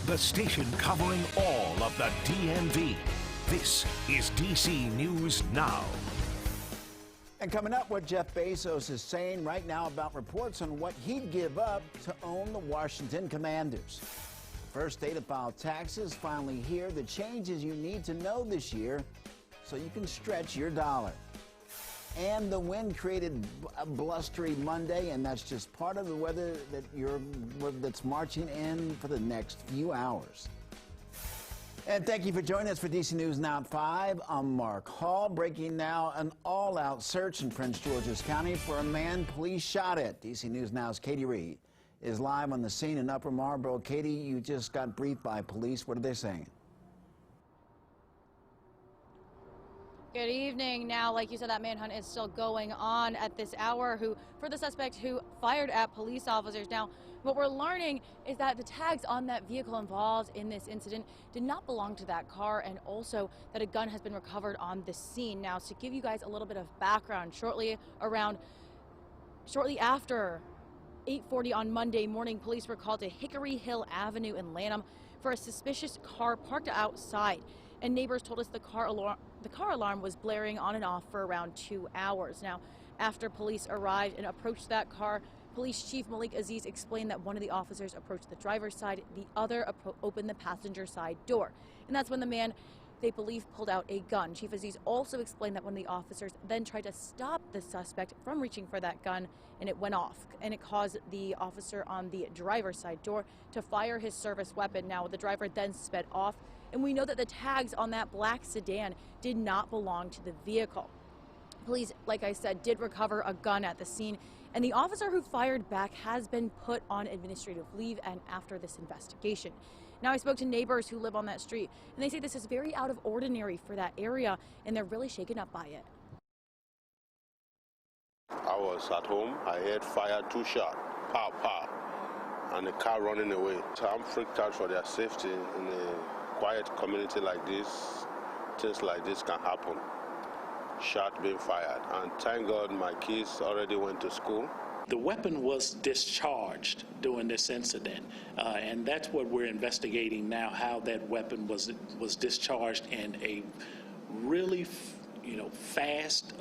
the station covering all of the DMV. This is DC News Now. And coming up, what Jeff Bezos is saying right now about reports on what he'd give up to own the Washington Commanders. First day to file taxes finally here. The changes you need to know this year so you can stretch your dollar. And the wind created a blustery Monday, and that's just part of the weather that's marching in for the next few hours. And thank you for joining us for DC News Now at 5. I'm Mark Hall, breaking now an all-out search in Prince George's County for a man police shot at. DC News Now's Katie Reed is live on the scene in Upper Marlboro. Katie, you just got briefed by police. What are they saying? Good evening. Now, like you said, that manhunt is still going on at this hour for the suspect who fired at police officers. Now, what we're learning is that the tags on that vehicle involved in this incident did not belong to that car, and also that a gun has been recovered on the scene. Now, to give you guys a little bit of background, shortly after 8:40 on Monday morning, police were called to Hickory Hill Avenue in Lanham for a suspicious car parked outside. And neighbors told us the car alarm was blaring on and off for around 2 hours. Now, after police arrived and approached that car, Police Chief Malik Aziz explained that one of the officers approached the driver's side, the other opened the passenger side door. And that's when the man, they believe, pulled out a gun. Chief Aziz also explained that one of the officers then tried to stop the suspect from reaching for that gun, and it went off. And it caused the officer on the driver's side door to fire his service weapon. Now, the driver then sped off. And we know that the tags on that black sedan did not belong to the vehicle. Police, like I said, did recover a gun at the scene, and the officer who fired back has been put on administrative leave and after this investigation. Now, I spoke to neighbors who live on that street, and they say this is very out of ordinary for that area, and they're really shaken up by it. I was at home. I heard fire, 2 shots, pow, pow, and the car running away. So I'm freaked out for their safety in a quiet community like this. Things like this can happen. Shot being fired, and thank God my kids already went to school. The weapon was discharged during this incident, and that's what we're investigating now, how that weapon was discharged in a really fast,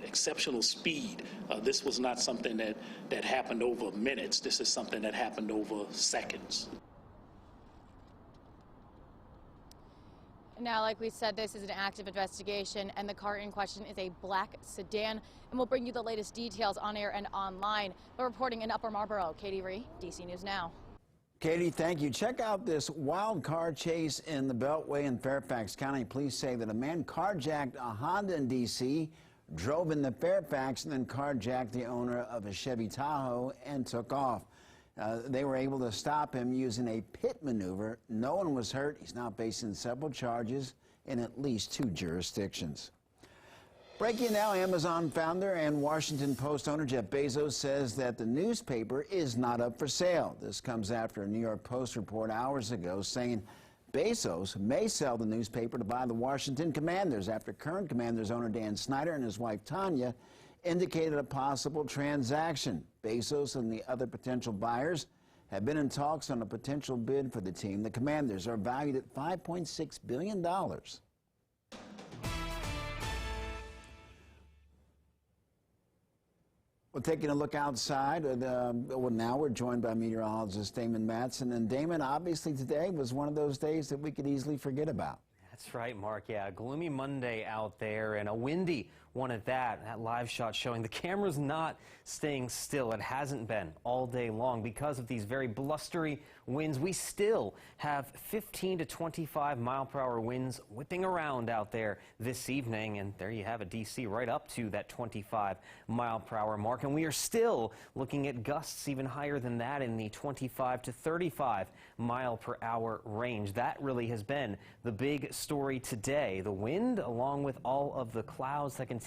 exceptional speed. This was not something that happened over minutes. This is something that happened over seconds. Now, like we said, this is an active investigation, and the car in question is a black sedan. And we'll bring you the latest details on air and online. But reporting in Upper Marlboro, Katie Ree, DC News Now. Katie, thank you. Check out this wild car chase in the Beltway in Fairfax County. Police say that a man carjacked a Honda in D.C., drove into Fairfax, and then carjacked the owner of a Chevy Tahoe and took off. They were able to stop him using a pit maneuver. No one was hurt. He's now facing several charges in at least 2 jurisdictions. Breaking now, Amazon founder and Washington Post owner Jeff Bezos says that the newspaper is not up for sale. This comes after a New York Post report hours ago saying Bezos may sell the newspaper to buy the Washington Commanders after current Commanders owner Dan Snyder and his wife Tanya indicated a possible transaction. Bezos and the other potential buyers have been in talks on a potential bid for the team. The Commanders are valued at $5.6 billion. Well, taking a look outside, now we're joined by meteorologist Damon Matson. And Damon, obviously today was one of those days that we could easily forget about. That's right, Mark. Yeah, a gloomy Monday out there and a windy one at that. That live shot showing the camera's not staying still. It hasn't been all day long because of these very blustery winds. We still have 15 to 25 mile-per-hour winds whipping around out there this evening. And there you have it, D.C. right up to that 25 mile-per-hour mark. And we are still looking at gusts even higher than that in the 25 to 35 mile-per-hour range. That really has been the big story today. The wind, along with all of the clouds that continue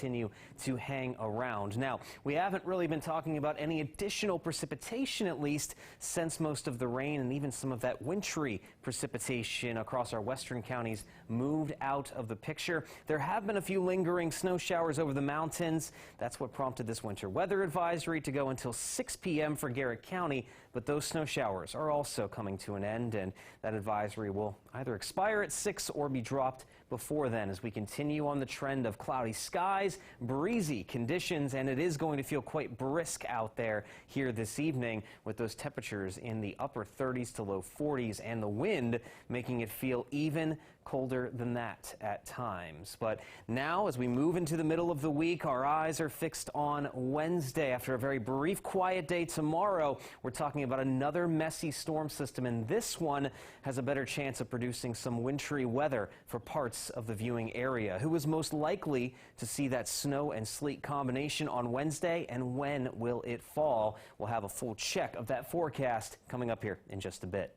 to hang around. Now, we haven't really been talking about any additional precipitation, at least, since most of the rain and even some of that wintry precipitation across our western counties moved out of the picture. There have been a few lingering snow showers over the mountains. That's what prompted this winter weather advisory to go until 6 p.m. for Garrett County. But But those snow showers are also coming to an end, and that advisory will either expire at 6 or be dropped before then as we continue on the trend of cloudy skies, breezy conditions, and it is going to feel quite brisk out there here this evening with those temperatures in the upper 30s to low 40s and the wind making it feel even colder than that at times. But now, as we move into the middle of the week, our eyes are fixed on Wednesday. After a very brief, quiet day tomorrow, we're talking about another messy storm system, and this one has a better chance of producing some wintry weather for parts of the viewing area. Who is most likely to see that snow and sleet combination on Wednesday, and when will it fall? We'll have a full check of that forecast coming up here in just a bit.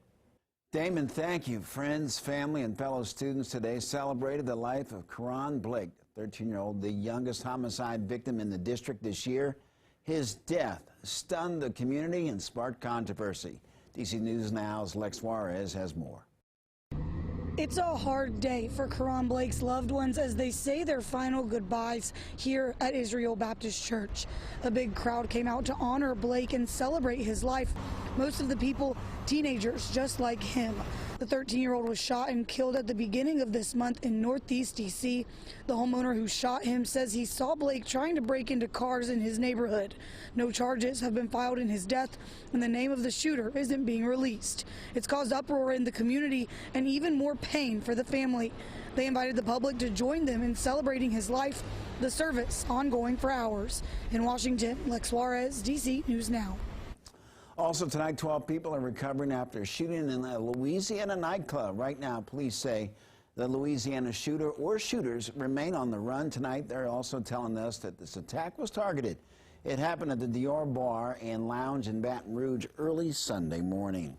Damon, thank you. Friends, family, and fellow students today celebrated the life of Karan Blake, 13-year-old, the youngest homicide victim in the district this year. His death stunned the community and sparked controversy. DC News Now's Lex Juarez has more. It's a hard day for Karan Blake's loved ones as they say their final goodbyes here at Israel Baptist Church. A big crowd came out to honor Blake and celebrate his life. Most of the people, teenagers just like him. The 13-year-old was shot and killed at the beginning of this month in Northeast D.C. The homeowner who shot him says he saw Blake trying to break into cars in his neighborhood. No charges have been filed in his death, and the name of the shooter isn't being released. It's caused uproar in the community and even more pain for the family. They invited the public to join them in celebrating his life. The service ongoing for hours. In Washington, Lex Juarez, DC News Now. Also tonight, 12 people are recovering after a shooting in a Louisiana nightclub. Right now, police say the Louisiana shooter or shooters remain on the run tonight. They're also telling us that this attack was targeted. It happened at the Dior Bar and Lounge in Baton Rouge early Sunday morning.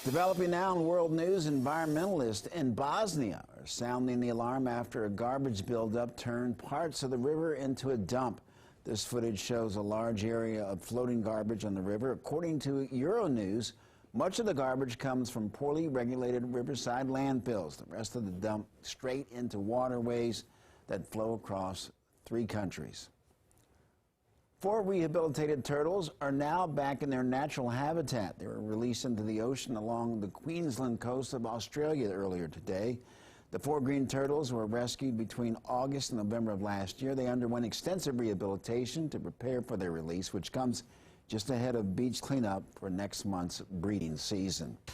Developing now in world news, environmentalists in Bosnia are sounding the alarm after a garbage buildup turned parts of the river into a dump. This footage shows a large area of floating garbage on the river. According to Euronews, much of the garbage comes from poorly regulated riverside landfills. The rest of the dump straight into waterways that flow across 3 countries. 4 rehabilitated turtles are now back in their natural habitat. They were released into the ocean along the Queensland coast of Australia earlier today. The 4 green turtles were rescued between August and November of last year. They underwent extensive rehabilitation to prepare for their release, which comes just ahead of beach cleanup for next month's breeding season.